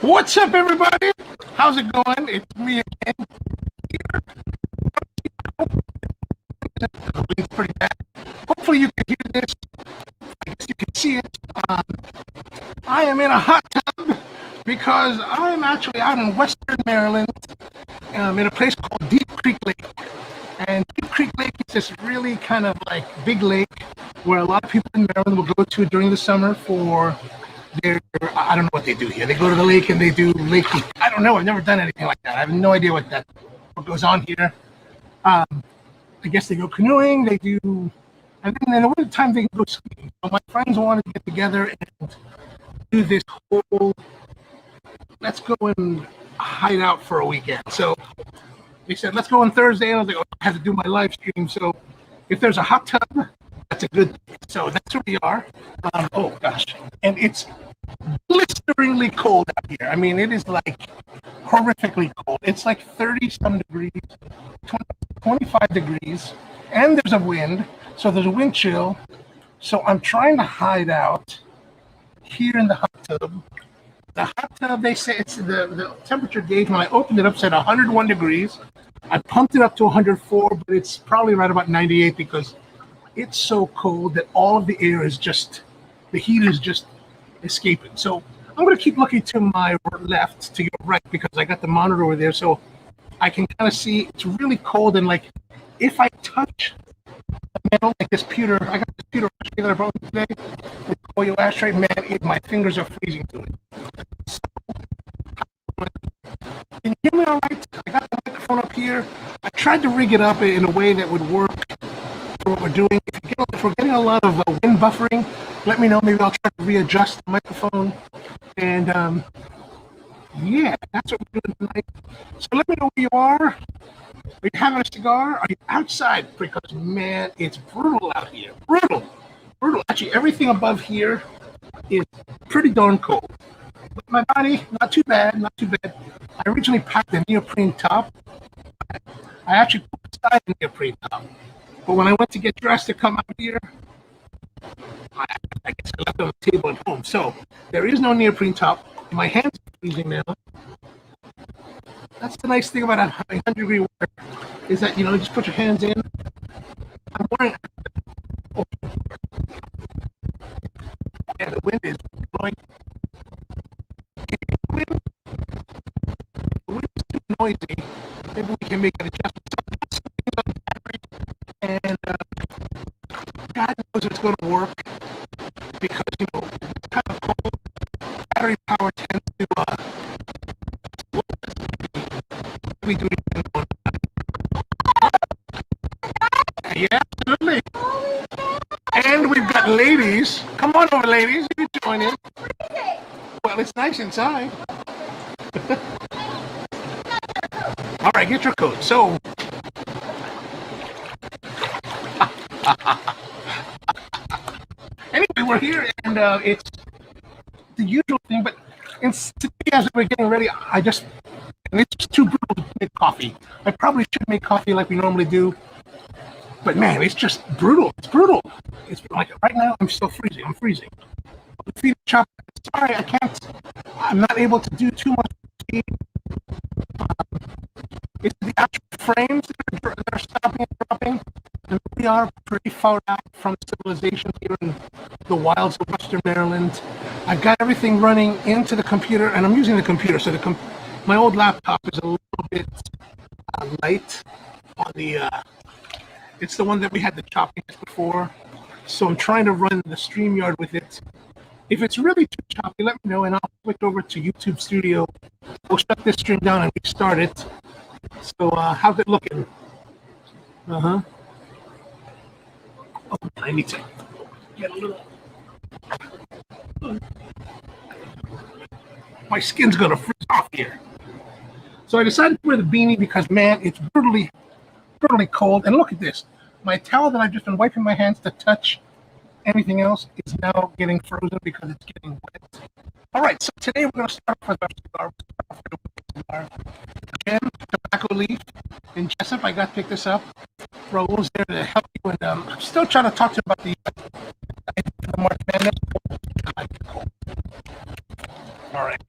What's up, everybody? How's it going? It's me again here. It's pretty bad. Hopefully you can hear this. I guess you can see it. I am in a hot tub because I'm actually out in Western Maryland in a place called Deep Creek Lake. And Deep Creek Lake is this really kind of like big lake where a lot of people in Maryland will go to during the summer for I don't know what they do here. They go to the lake and they do lake. I don't know. I've never done anything like that. I have no idea what goes on here. I guess they go canoeing. They do, and then in the winter time they can go skiing. So my friends wanted to get together and do this whole. Let's go and hide out for a weekend. So they said, let's go on Thursday. And I was like, oh, I have to do my live stream. So if there's a hot tub, that's a good thing. So that's where we are. Oh gosh, and it's blisteringly cold out here. I mean, it is like horrifically cold. It's like 30 some degrees, 25 degrees, and there's a wind. So there's a wind chill. So I'm trying to hide out here in the hot tub. The hot tub, they say it's the temperature gauge when I opened it up said 101 degrees. I pumped it up to 104, but it's probably right about 98 because it's so cold that all of the air is just, the heat is just escaping. So I'm going to keep looking to my left, to your right, because I got the monitor over there, so I can kind of see it's really cold. And like, if I touch the metal, like this pewter, I got this pewter ashtray that I brought today, the oil ashtray, man, my fingers are freezing to it. So, can you hear me all right? I got the microphone up here. I tried to rig it up in a way that would work for what we're doing. If we're getting a lot of wind buffering, let me know. Maybe I'll try to readjust the microphone. And yeah, that's what we're doing tonight. So let me know where you are. Are you having a cigar? Are you outside? Because man, it's brutal out here. Brutal. Actually, everything above here is pretty darn cold. But my body, not too bad. I originally packed a neoprene top. I actually put aside the neoprene top. But when I went to get dressed to come out here, I guess I left it on the table at home. So there is no neoprene top. My hands are freezing now. That's the nice thing about having 100-degree water is that, you know, just put your hands in. I'm wearing. Oh. Yeah, the wind is blowing. The wind is too noisy. Maybe we can make an adjustment. And God knows it's going to work because, you know, it's kind of cold. Battery power tends to we do it on. Yeah, absolutely. And we've got ladies. Come on over, ladies. You can join in. Well, it's nice inside. All right, get your coat. So. Anyway, we're here, and it's the usual thing. But today, as we're getting ready, and it's just too brutal to make coffee. I probably should make coffee like we normally do, but man, it's just brutal. It's brutal. It's like right now, I'm still freezing. I'm freezing. The feet chop. Sorry, I can't. I'm not able to do too much. It's the actual frames that are stopping and dropping. And we are pretty far out from civilization here in the wilds of Western Maryland. I've got everything running into the computer, and I'm using the computer. So my old laptop is a little bit light on the. It's the one that we had the chopping before. So I'm trying to run the StreamYard with it. If it's really too choppy, let me know, and I'll switch over to YouTube Studio. We'll shut this stream down and restart it. So how's it looking? Oh, I need to get a little. My skin's gonna freeze off here. So I decided to wear the beanie because, man, it's brutally cold. And look at this. My towel that I've just been wiping my hands to touch anything else is now getting frozen because it's getting wet. All right, so today we're going to start with our cigar. Again, tobacco leaf. And Jessup, I got to pick this up. Raul's there to help you. And I'm still trying to talk to you about the March Madness. All right.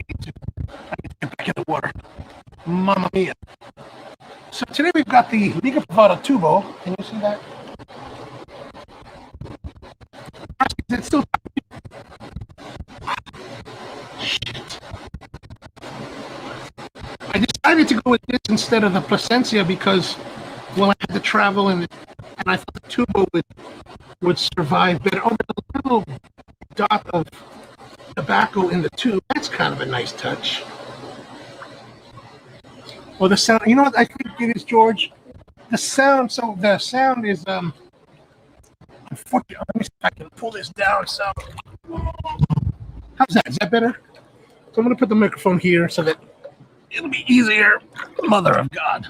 got the Liga Privada Tubo. Can you see that? It's still. Shit. I decided to go with this instead of the Plasencia because, well, I had to travel and I thought the Tubo would survive better. Oh, there's a little dot of tobacco in the tube. That's kind of a nice touch. Oh, the sound. You know what I think it is, George? The sound. So the sound is unfortunately. Let me see if I can pull this down. So, how's that? Is that better? So I'm going to put the microphone here so that it'll be easier. Mother of God.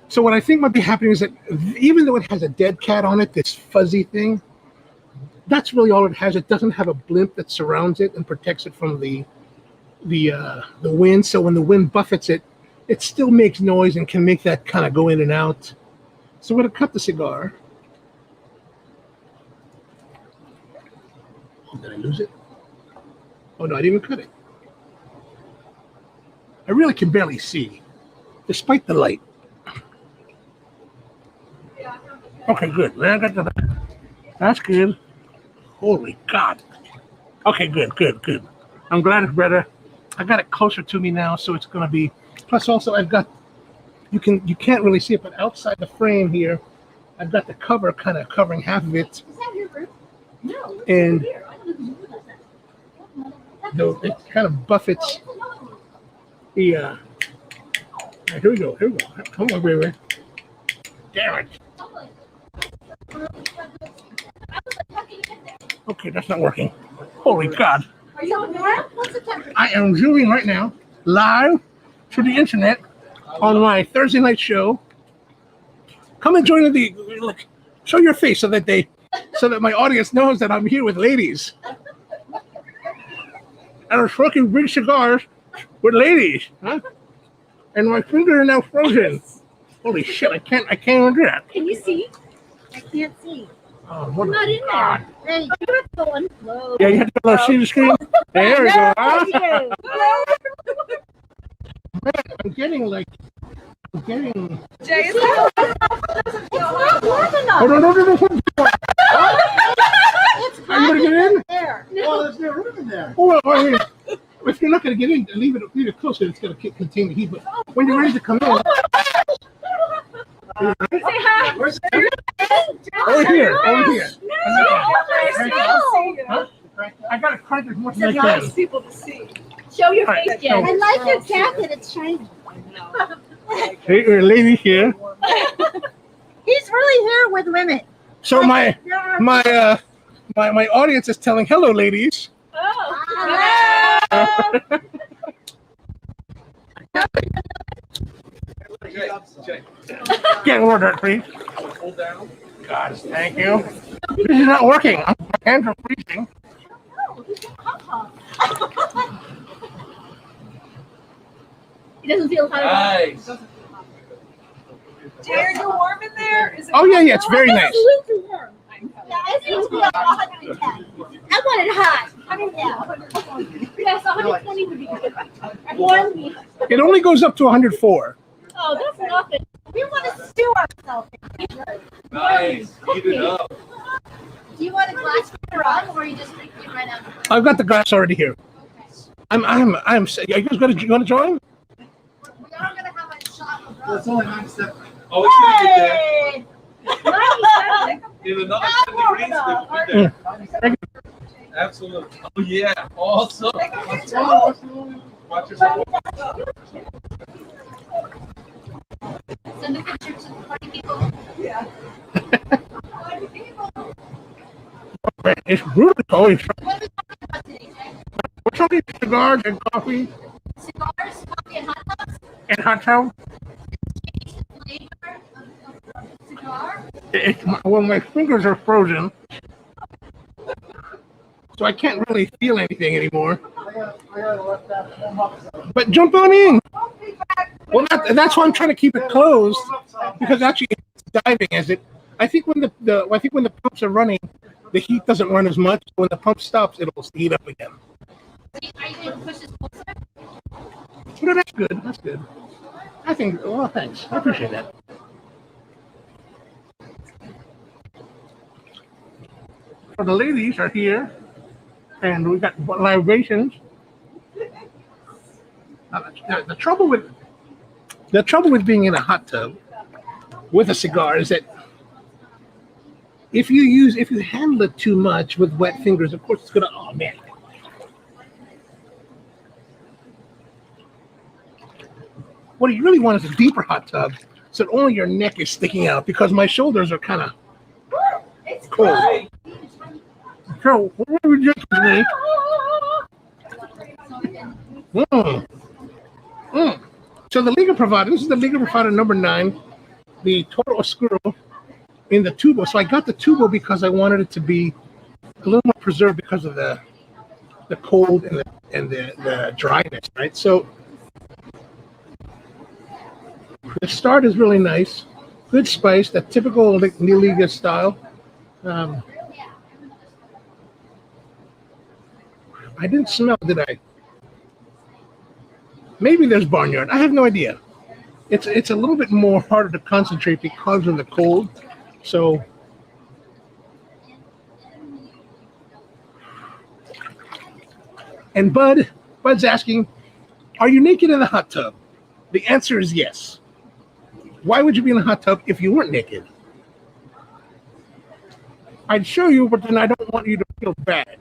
So what I think might be happening is that even though it has a dead cat on it, this fuzzy thing, that's really all it has. It doesn't have a blimp that surrounds it and protects it from the wind. So when the wind buffets it, it still makes noise and can make that kind of go in and out. So I'm going to cut the cigar. Oh, did I lose it? Oh, no, I didn't even cut it. I really can barely see, despite the light. Okay, good. That's good. Holy God. Okay, good. I'm glad it's better. I got it closer to me now, so it's going to be. Plus, also, I've got. You can't really see it, but outside the frame here, I've got the cover kind of covering half of it. Is that your room? No. And it kind of buffets the. Here we go. Come on, baby. Damn it. Okay, that's not working. Holy God. Are you on there? What's the temperature? I am zooming right now, live through the internet on my Thursday night show. Come and join the look. Show your face so that my audience knows that I'm here with ladies. And I'm smoking big cigars with ladies, huh? And my fingers are now frozen. Holy shit! I can't even do that. Can you see? I can't see. Oh, I'm not in there. Hey, you have to go unload. Yeah, you have to see the screen. There we go. Huh? Man, I'm getting. Jay, it's not warm enough. No. It's Are you gonna get in? there. Oh, there's no room in there. Oh, well, if you're not gonna get in, leave it closer. It's gonna contain the heat. But when you're ready to come in, Say hi. Where's over here. No. I gotta crank as much as I can. People to see. Show your face, Jen. so- I like your jacket. It's shiny. Hey, we're a lady here. He's really here with women. So my audience is telling, hello, ladies. Oh. Hello. Get ordered, please. Hold down. God, thank you. This is not working. My hands are freezing. He doesn't feel hot. Nice. Jay, are you warm in there? Is it Oh yeah, it's very nice. It's really warm. Yeah, it seems to be like 110. I want it hot. 110. Yes, 120 would be good. Warm. It only goes up to 104. Oh, that's nothing. We want to stew ourselves. Nice. Heat it up. Do you want a glass for your run, or are you just drinking it right out? I've got the glass already here. I'm. Are you guys gonna join? We are going to have a shot of Well, it's only 9 steps. Oh, Oh, it's gonna get hey! there. In another 10 degrees, it will be there. Thank Absolutely. Oh yeah. Awesome. Watch yourself. Send a picture to the party people. Yeah. Party people. It's really cold. What are we talking about today, Jay? We're talking cigars and coffee Cigars, coffee, and hot dogs? and hot tub. Flavor of cigar? Well, my fingers are frozen, so I can't really feel anything anymore. But jump on in. Well, that's why I'm trying to keep it closed, because actually it's diving as it. I think when the pumps are running, the heat doesn't run as much. When the pump stops, it'll heat up again. Are you going to push this closer? No, that's good. That's good. I think, well, thanks. I appreciate that. So the ladies are here, and we got libations. The trouble with being in a hot tub with a cigar is that if you handle it too much with wet fingers, of course it's gonna. Oh man. What you really want is a deeper hot tub, so that only your neck is sticking out, because my shoulders are kind of cold. So, what are we drinking today? So the Liga Privada, this is the Liga Privada No.9, the Toro Oscuro in the Tubo. So I got the Tubo because I wanted it to be a little more preserved because of the cold and the dryness, right? So the start is really nice, good spice, that typical New Liga style. I didn't smell, did I? Maybe there's barnyard. I have no idea. It's a little bit more harder to concentrate because of the cold. So and Bud's asking, are you naked in the hot tub? The answer is yes. Why would you be in the hot tub if you weren't naked? I'd show you, but then I don't want you to feel bad.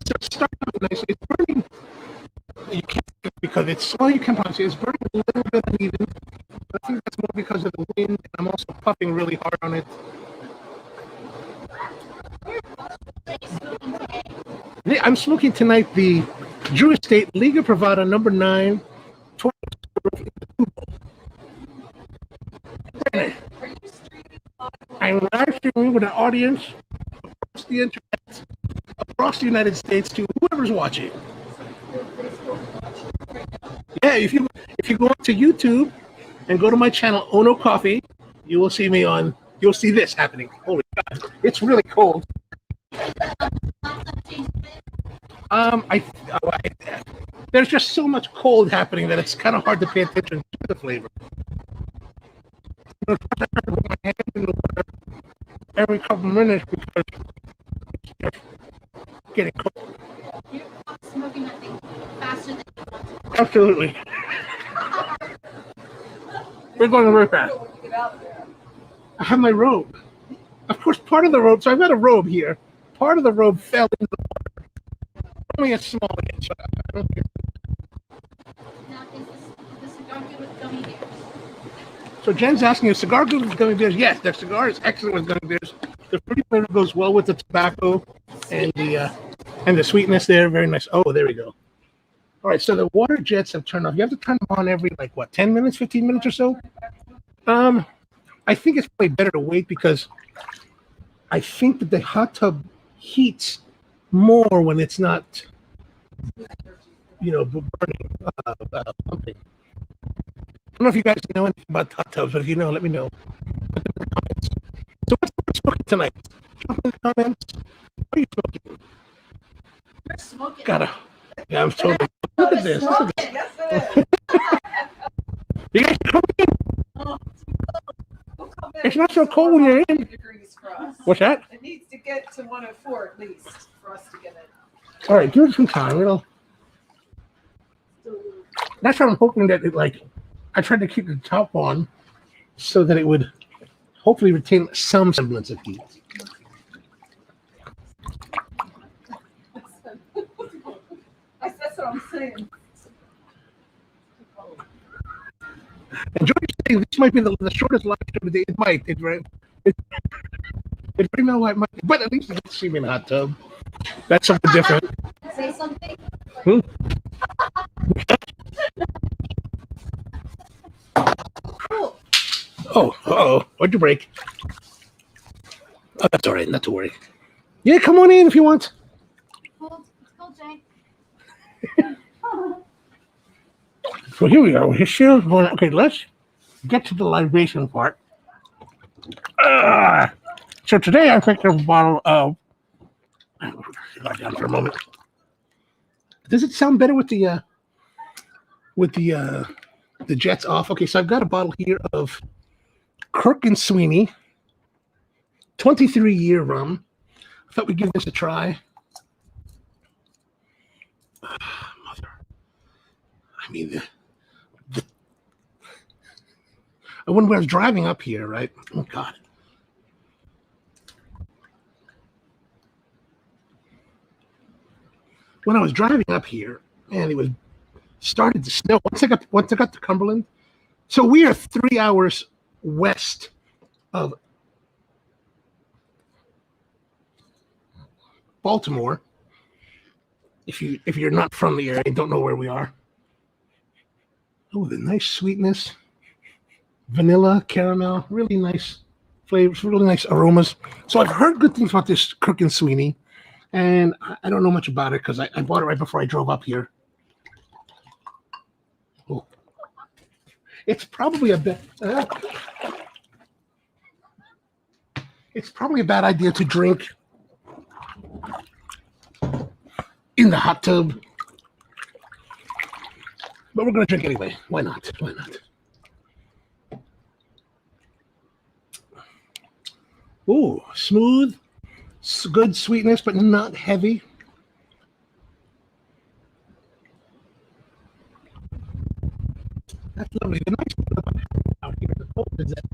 So it started out nice. It's burning. You can't, because it's, well, you can probably see it's burning a little bit uneven. I think that's more because of the wind, and I'm also puffing really hard on it. I'm smoking tonight the Drew Estate Liga Privada No.9 Toro. I'm live streaming with an audience across the internet, across the United States, to whoever's watching. Yeah, if you go to YouTube and go to my channel Ono Coffee, you will see me on. You'll see this happening. Holy God, it's really cold. There's just so much cold happening that it's kind of hard to pay attention to the flavor. I have to put my hand in the water every couple of minutes because it's just getting cold. You're smoking that thing faster than you want to. Absolutely. We're going very fast. I have my robe. Of course, part of the robe, so I've got a robe here. Part of the robe fell into the water. Only a small inch. I don't care. Now, is the cigar good with gummy bears? So Jen's asking, is cigar good with gummy bears? Yes, the cigar is excellent with gummy bears. The fruity flavor goes well with the tobacco and the sweetness there. Very nice. Oh, there we go. All right, so the water jets have turned off. You have to turn them on every, 10 minutes, 15 minutes or so? I think it's probably better to wait because I think that the hot tub heats more when it's not, burning, pumping. I don't know if you guys know anything about hot tubs, but if you know, let me know. Put them in the comments. So what's the smoking tonight? Drop in the comments. What are you smoking? You're smoking. Yeah, I'm totally. Look at this. Look at this. You guys come in. It's not so cold when you're in. What's that? It needs to get to 104 at least for us to get it. All right, give it some time. That's what I'm hoping that I tried to keep the top on so that it would hopefully retain some semblance of heat. That's what I'm saying. And George is saying this might be the shortest live stream of the day. It might. It very well it might, but at least you get to see me in a hot tub. That's something different. Say something. Cool. Oh, what'd you break? Oh, that's all right, not to worry. Yeah, come on in if you want. Cold, Jay. So here we are. Okay, let's get to the libation part. So today I picked up a bottle of. Got down for a moment. Does it sound better with the jets off? Okay, so I've got a bottle here of Crook and Sweeney, 23-year rum. I thought we'd give this a try. Mother, I mean, when I was driving up here, right? Oh God. When I was driving up here, man, it was started to snow. Once I got to Cumberland, so we are 3 hours west of Baltimore. If you're not from the area and don't know where we are. Oh, the nice sweetness, vanilla, caramel, really nice flavors, really nice aromas. So I've heard good things about this Crook and Sweeney, and I don't know much about it because I bought it right before I drove up here. Oh. It's probably a bit. It's probably a bad idea to drink in the hot tub, but we're gonna drink anyway. Why not? Why not? Ooh, smooth, good sweetness, but not heavy. That's lovely. The nice thing about out here in the cold is that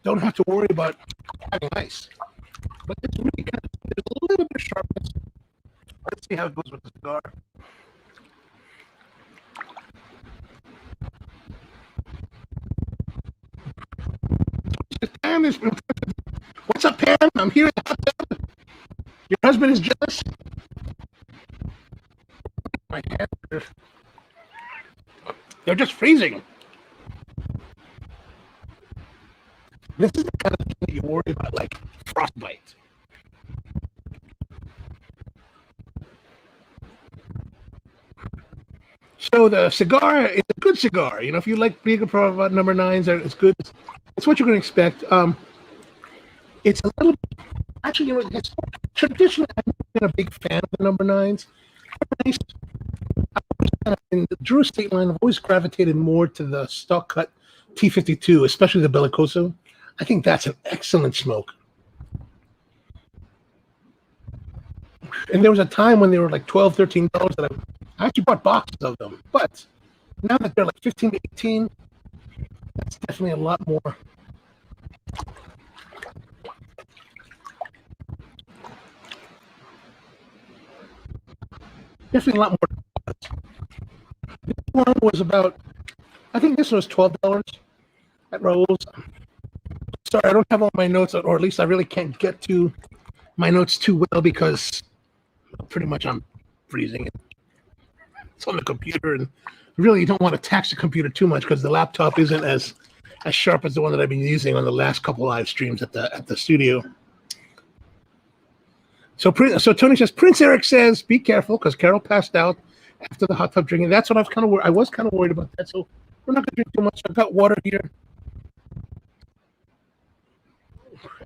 don't have to worry about having ice. But it's really kind of, there's a little bit of sharpness. Let's see how it goes with the cigar. Pam is, what's up, Pam? I'm here in the hot tub. Your husband is jealous. My hands, they're just freezing. This is the kind of thing that you worry about, like frostbite. So the cigar is a good cigar. You know, if you like Liga No. 9s, it's good. It's what you're going to expect. It's a little, actually, you know, it's traditionally I've been a big fan of the No. 9s. Nice. In the Drew Estate line, I've always gravitated more to the stock cut T52, especially the Bellicoso. I think that's an excellent smoke. And there was a time when they were like $12, $13 that I actually bought boxes of them. But now that they're like 15 to 18, that's definitely a lot more. Definitely a lot more. This one was about, I think this one was $12 at Raoul's. Sorry, I don't have all my notes, or at least I really can't get to my notes too well because pretty much I'm freezing it. It's on the computer, and really you don't want to tax the computer too much because the laptop isn't as sharp as the one that I've been using on the last couple live streams at the studio. So Tony says, Prince Eric says, be careful because Carol passed out after the hot tub drinking. That's what I was kind of worried about that. So we're not going to drink too much. I've got water here,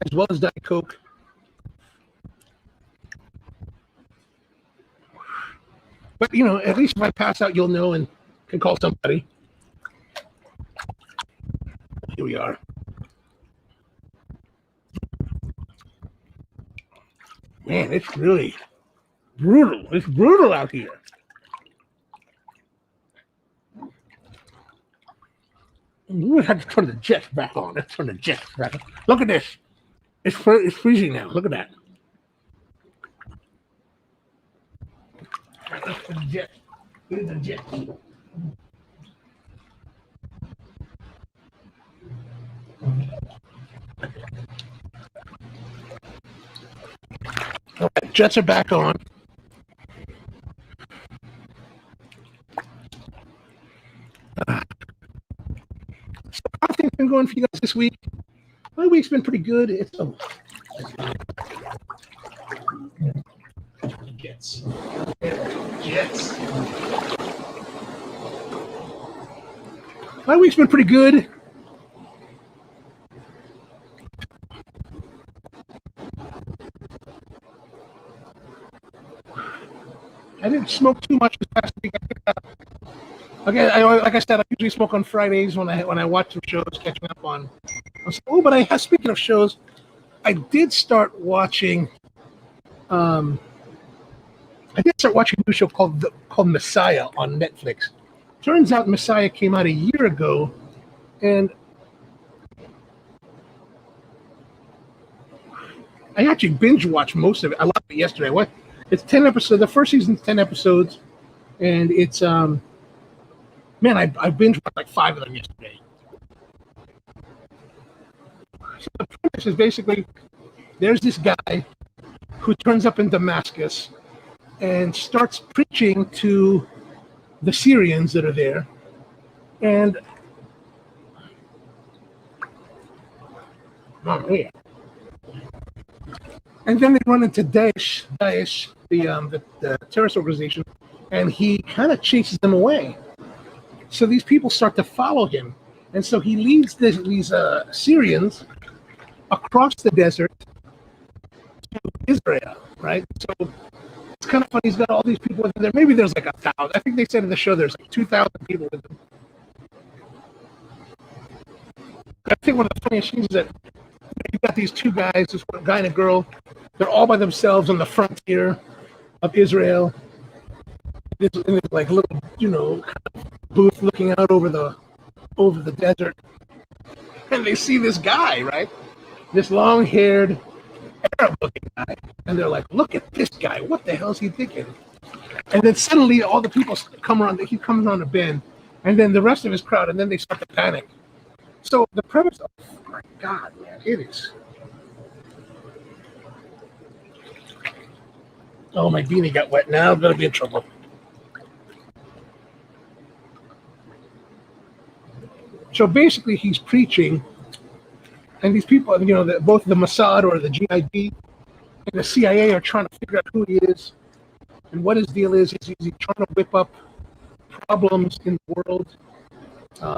as well as Diet Coke. But, you know, at least if I pass out, you'll know and can call somebody. Here we are. Man, it's really brutal. It's brutal out here. We have to turn the jets back on. Let's turn the jets back on. Look at this. It's freezing now. Look at that. Let's put the jets. Look at the jets. All right, jets are back on. So how have things been going for you guys this week? My week's been pretty good. It's Jets. My week's been pretty good. I didn't smoke too much this past week. Okay, like I said, I usually smoke on Fridays when I watch some shows, catching up on. But speaking of shows, I did start watching. I did start watching a new show called Messiah on Netflix. Turns out Messiah came out a year ago, and I actually binge watched most of it. I loved it yesterday. It's 10 episodes. The first season's 10 episodes, and it's man, I binge watched like 5 of them yesterday. So the premise is basically there's this guy who turns up in Damascus and starts preaching to the Syrians that are there, and and then they run into Daesh, the terrorist organization, and he kind of chases them away. So these people start to follow him, and so he leads these Syrians across the desert to Israel, right? So it's kind of funny. He's got all these people with him there. Maybe there's like 1,000. I think they said in the show there's like 2,000 people with him. I think one of the funniest scenes is that you've got these two guys, this one guy and a girl. They're all by themselves on the frontier of Israel. This like little, kind of booth looking out over the desert, and they see this guy, right? This long-haired Arab-looking guy, and they're like, "Look at this guy! What the hell is he thinking?" And then suddenly, all the people come around. He comes around a bend, and then the rest of his crowd, and then they start to panic. So the premise, oh my God, man, it is. Oh, my beanie got wet. Now I'm gonna be in trouble. So basically, he's preaching, and these people, both the Mossad or the GID and the CIA are trying to figure out who he is and what his deal is. Is he trying to whip up problems in the world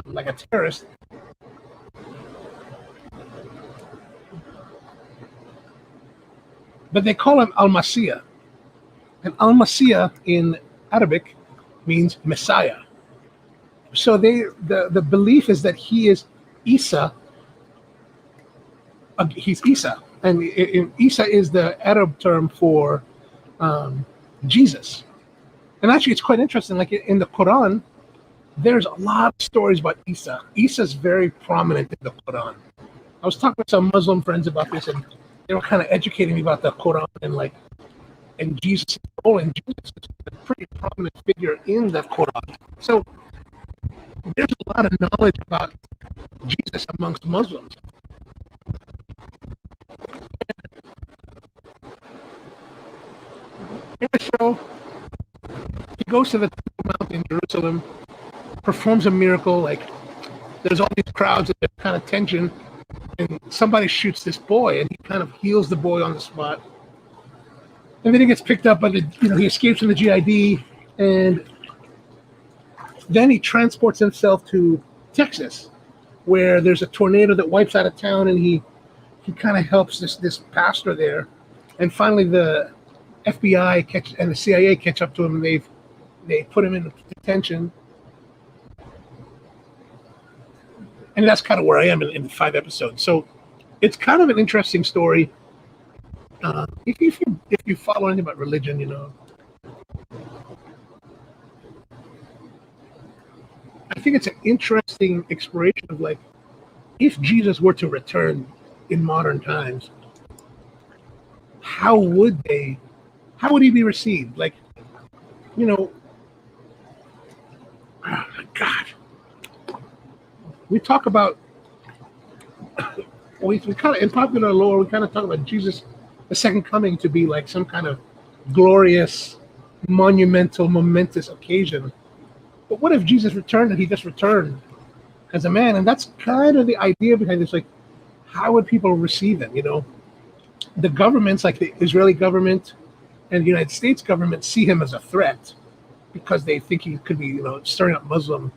like a terrorist? But they call him Al-Masih. And Al-Masih in Arabic means Messiah. So the belief is that he is Isa. He's Isa, and Isa is the Arab term for Jesus. And actually, it's quite interesting. Like in the Quran, there's a lot of stories about Isa. Isa's very prominent in the Quran. I was talking with some Muslim friends about this, and they were kind of educating me about the Quran and Jesus' role. And Jesus is a pretty prominent figure in the Quran. So there's a lot of knowledge about Jesus amongst Muslims. In the show, he goes to the Temple Mount in Jerusalem, performs a miracle. Like there's all these crowds and there's kind of tension, and somebody shoots this boy, and he kind of heals the boy on the spot. And then he gets picked up by he escapes from the GID, and then he transports himself to Texas, where there's a tornado that wipes out a town, and he kind of helps this pastor there. And finally, the FBI and the CIA catch up to him, and they put him in detention. And that's kind of where I am in 5 episodes. So it's kind of an interesting story. If you follow anything about religion, I think it's an interesting exploration of like, if Jesus were to return in modern times, how would he be received? Like, oh my God. We talk about, we kind of, in popular lore, we kind of talk about Jesus, the second coming, to be like some kind of glorious, monumental, momentous occasion. But what if Jesus returned and he just returned as a man? And that's kind of the idea behind this. Like, how would people receive him? The governments, like the Israeli government and the United States government, see him as a threat because they think he could be, stirring up Muslim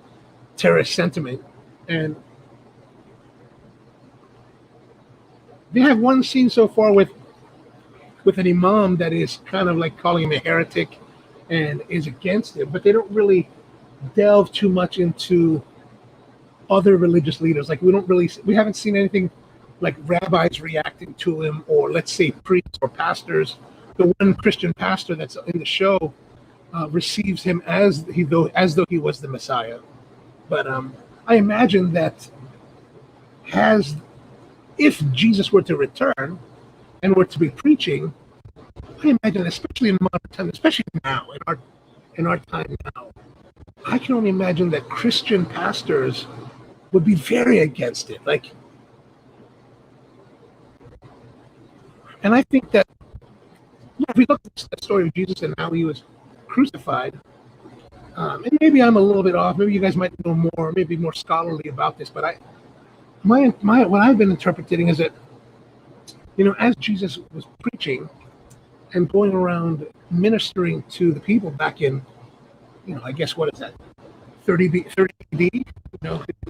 terrorist sentiment. And they have one scene so far with an imam that is kind of like calling him a heretic and is against it, but they don't really delve too much into other religious leaders. Like we haven't seen anything like rabbis reacting to him, or let's say priests or pastors. The one Christian pastor that's in the show receives him as though he was the Messiah. But I imagine that if Jesus were to return and were to be preaching, I imagine, especially in modern time, especially now in our time now, I can only imagine that Christian pastors would be very against it. Like, and I think that if we look at the story of Jesus and how he was crucified, and maybe I'm a little bit off. Maybe you guys might know more, maybe more scholarly about this. But what I've been interpreting is that, as Jesus was preaching and going around ministering to the people back in, I guess what is that, 30 AD?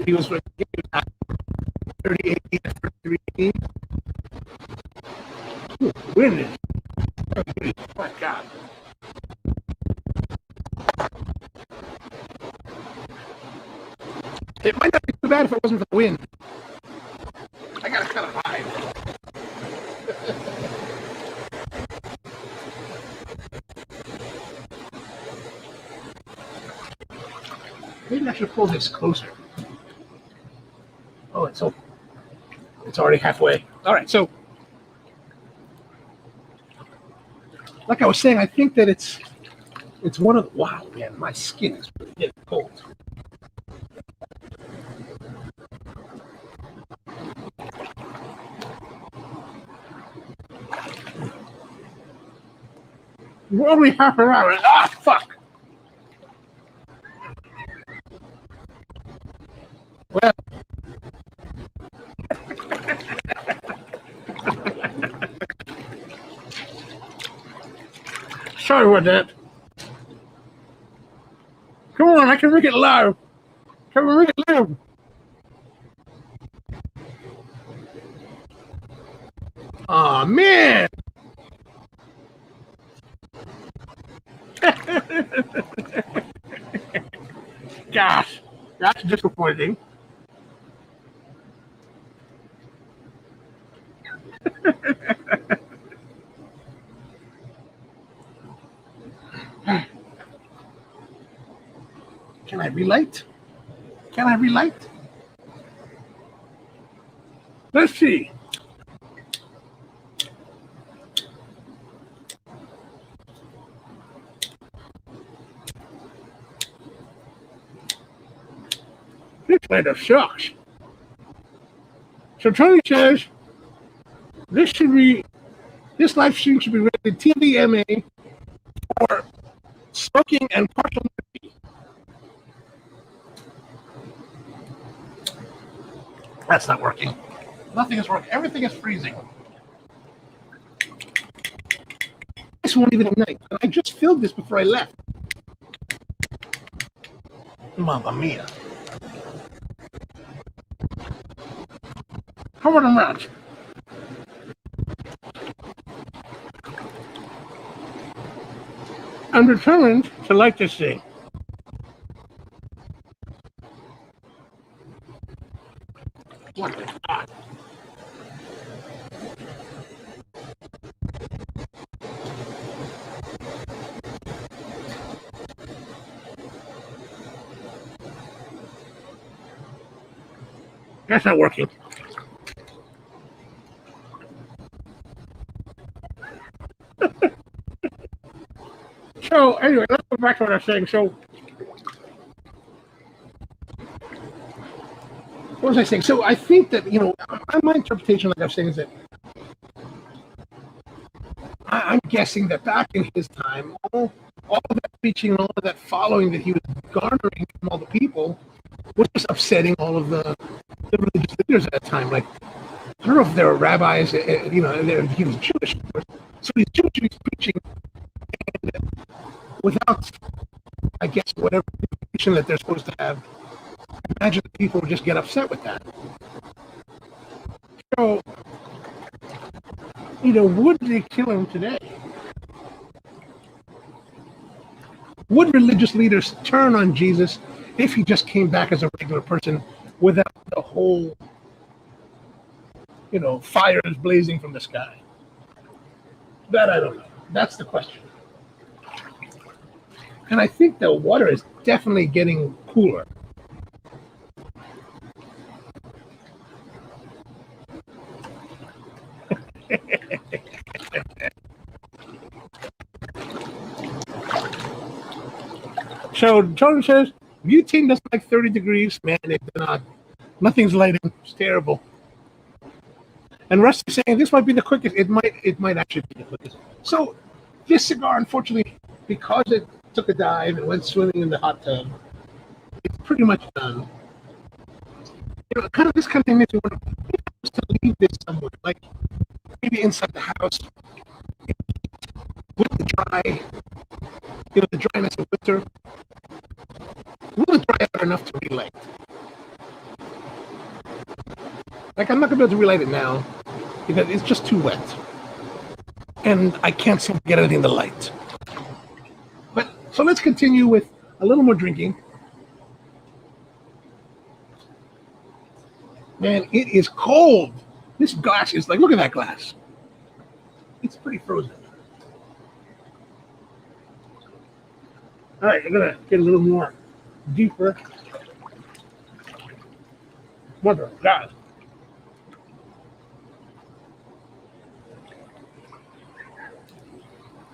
He was 30 AD to 33 AD. Ooh, wind is. Oh my God. It might not be too bad if it wasn't for the wind. I gotta kind of hide. Maybe I should pull this closer. Oh, it's already halfway. All right, so like I was saying, I think that it's one of wow, man, my skin is really getting cold. We're only half an hour. Ah, fuck. Well, sorry about that. Come on, I can make it live. Can we make it live? Aw, man. Gosh, that's disappointing. Can I relight? Can I relight? Let's see. This kind of sucks. So Tony says this live stream should be rated TVMA for smoking and partial nudity. That's not working. Nothing is working. Everything is freezing. This won't even ignite. And I just filled this before I left. Mamma mia. How about a match? I'm determined to like this thing. What the fuck? That's not working. So anyway, let's go back to what I was saying. So what was I saying? So I think that, my interpretation, like I was saying, is that I'm guessing that back in his time, all of that preaching and all of that following that he was garnering from all the people was just upsetting all of the religious leaders at that time. Like, I don't know if there were rabbis, he was Jewish. So he's Jewish, he's preaching, and without, I guess, whatever information that they're supposed to have, imagine that people would just get upset with that. So, would they kill him today? Would religious leaders turn on Jesus if he just came back as a regular person without the whole, fires blazing from the sky? That I don't know. That's the question. And I think the water is definitely getting cooler. So Jordan says, butane doesn't like 30 degrees. Man, it's not. Nothing's lighting. It's terrible. And Rusty saying this might be the quickest. It might actually be the quickest. So this cigar, unfortunately, because it took a dive and went swimming in the hot tub, it's pretty much done. This kind of thing makes me wonder if I was to leave this somewhere, like maybe inside the house, with the dry, the dryness of winter. Will it dry out enough to relight? Like, I'm not going to be able to relight it now because it's just too wet. And I can't seem to get anything to light. But, so let's continue with a little more drinking. Man, it is cold. This glass is like, look at that glass. It's pretty frozen. All right, I'm going to get a little more deeper. Mother of God.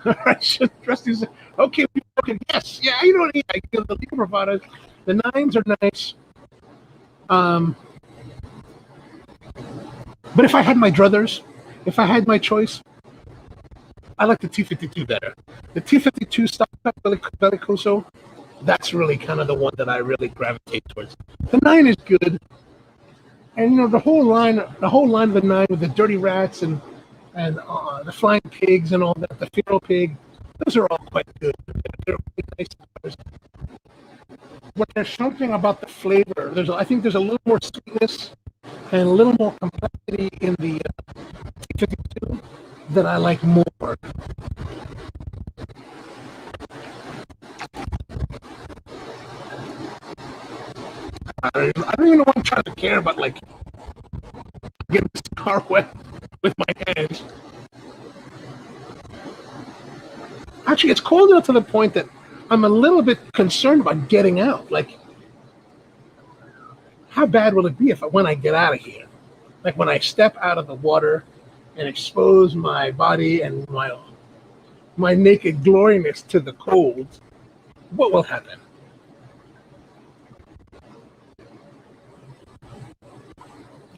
I should trust these. Okay, yes. Yeah, the Liga Privada, the 9s are nice. But if I had my druthers, if I had my choice, I like the T52 better. The T52 Stock Bellicoso, that's really kind of the one that I really gravitate towards. The 9 is good, and the whole line of the 9 with the Dirty Rats and the Flying Pigs and all that, the Feral Pig, those are all quite good. They're really nice cigars. But there's something about the flavor. I think there's a little more sweetness and a little more complexity in the T52 that I like more. I don't even know what I'm trying to care about, like, getting this car wet with my hands. Actually, it's cold enough to the point that I'm a little bit concerned about getting out. Like, how bad will it be when I get out of here? Like, when I step out of the water and expose my body and my naked gloriness to the cold, what will happen?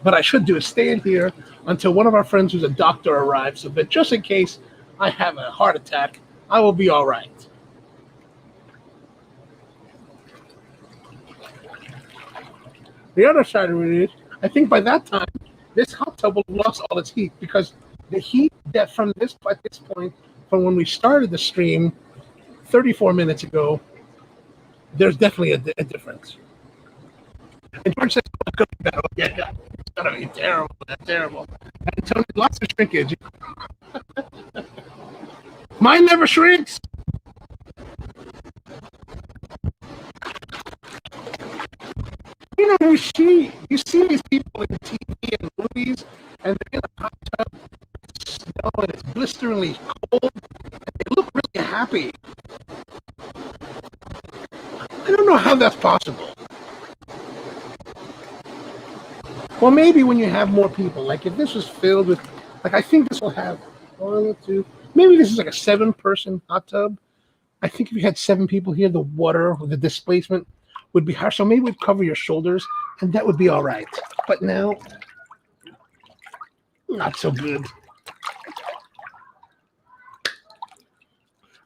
What I should do is stay in here until one of our friends who's a doctor arrives, so that just in case I have a heart attack, I will be all right. The other side of it is, I think by that time, this hot tub will have lost all its heat, because the heat that at this point, from when we started the stream 34 minutes ago, there's definitely a difference. And George says, yeah, it's gonna be terrible. That's terrible. And Tony, lots of shrinkage. Mine never shrinks. You see these people in TV and movies, and they're in a hot tub, it's snow, and it's blisteringly cold, and they look really happy. I don't know how that's possible. Well, maybe when you have more people, like if this was filled with, like I think this will have 1, 2, maybe this is like a 7-person hot tub. I think if you had 7 people here, the water, the displacement would be harsh. So maybe we'd cover your shoulders, and that would be all right. But now, not so good.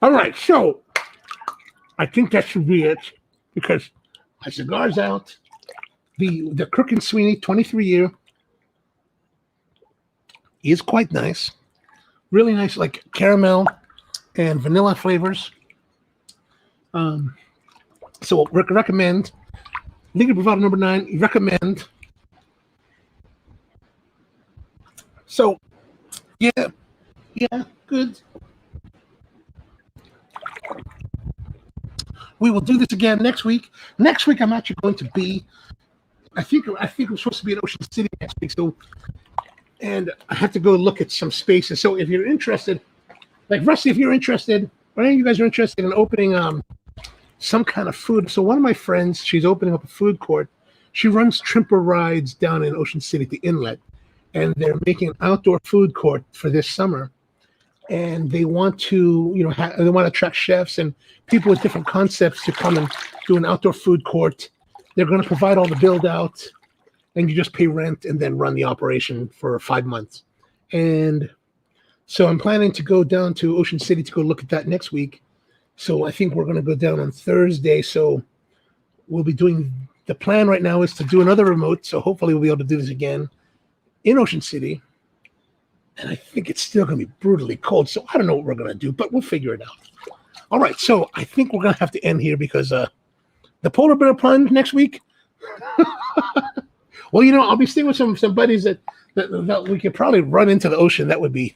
All right, so I think that should be it, because my cigar's out. The Crook and Sweeney 23-year is quite nice. Really nice, like caramel and vanilla flavors. So recommend. Liga Privada No.9, recommend. So, yeah, good. we will do this again next week. Next week, I'm actually going to be. I think we're supposed to be in Ocean City next week. So, and I have to go look at some spaces. So, if you're interested, like Rusty, if you're interested, or any of you guys are interested in opening some kind of food. So, one of my friends, she's opening up a food court. She runs Trimper rides down in Ocean City, the inlet, and they're making an outdoor food court for this summer. And they want to, they want to attract chefs and people with different concepts to come and do an outdoor food court. They're going to provide all the build out, and you just pay rent and then run the operation for 5 months. And so I'm planning to go down to Ocean City to go look at that next week. So I think we're going to go down on Thursday. So we'll be doing, the plan right now is to do another remote. So hopefully we'll be able to do this again in Ocean City. And I think it's still going to be brutally cold. So I don't know what we're going to do, but we'll figure it out. All right. So I think we're going to have to end here because the polar bear plunge next week. Well, I'll be staying with some buddies that we could probably run into the ocean. That would be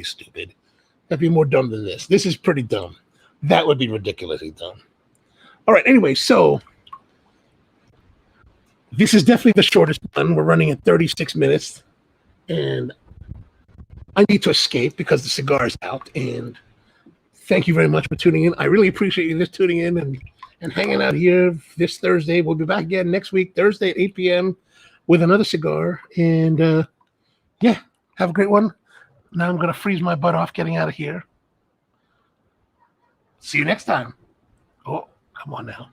stupid. That'd be more dumb than this. This is pretty dumb. That would be ridiculously dumb. All right. Anyway, so this is definitely the shortest one. We're running at 36 minutes, and I need to escape because the cigar is out. And thank you very much for tuning in. I really appreciate you just tuning in and hanging out here this Thursday. We'll be back again next week, Thursday at 8 p.m. with another cigar. And yeah, have a great one. Now I'm going to freeze my butt off getting out of here. See you next time. Oh, come on now.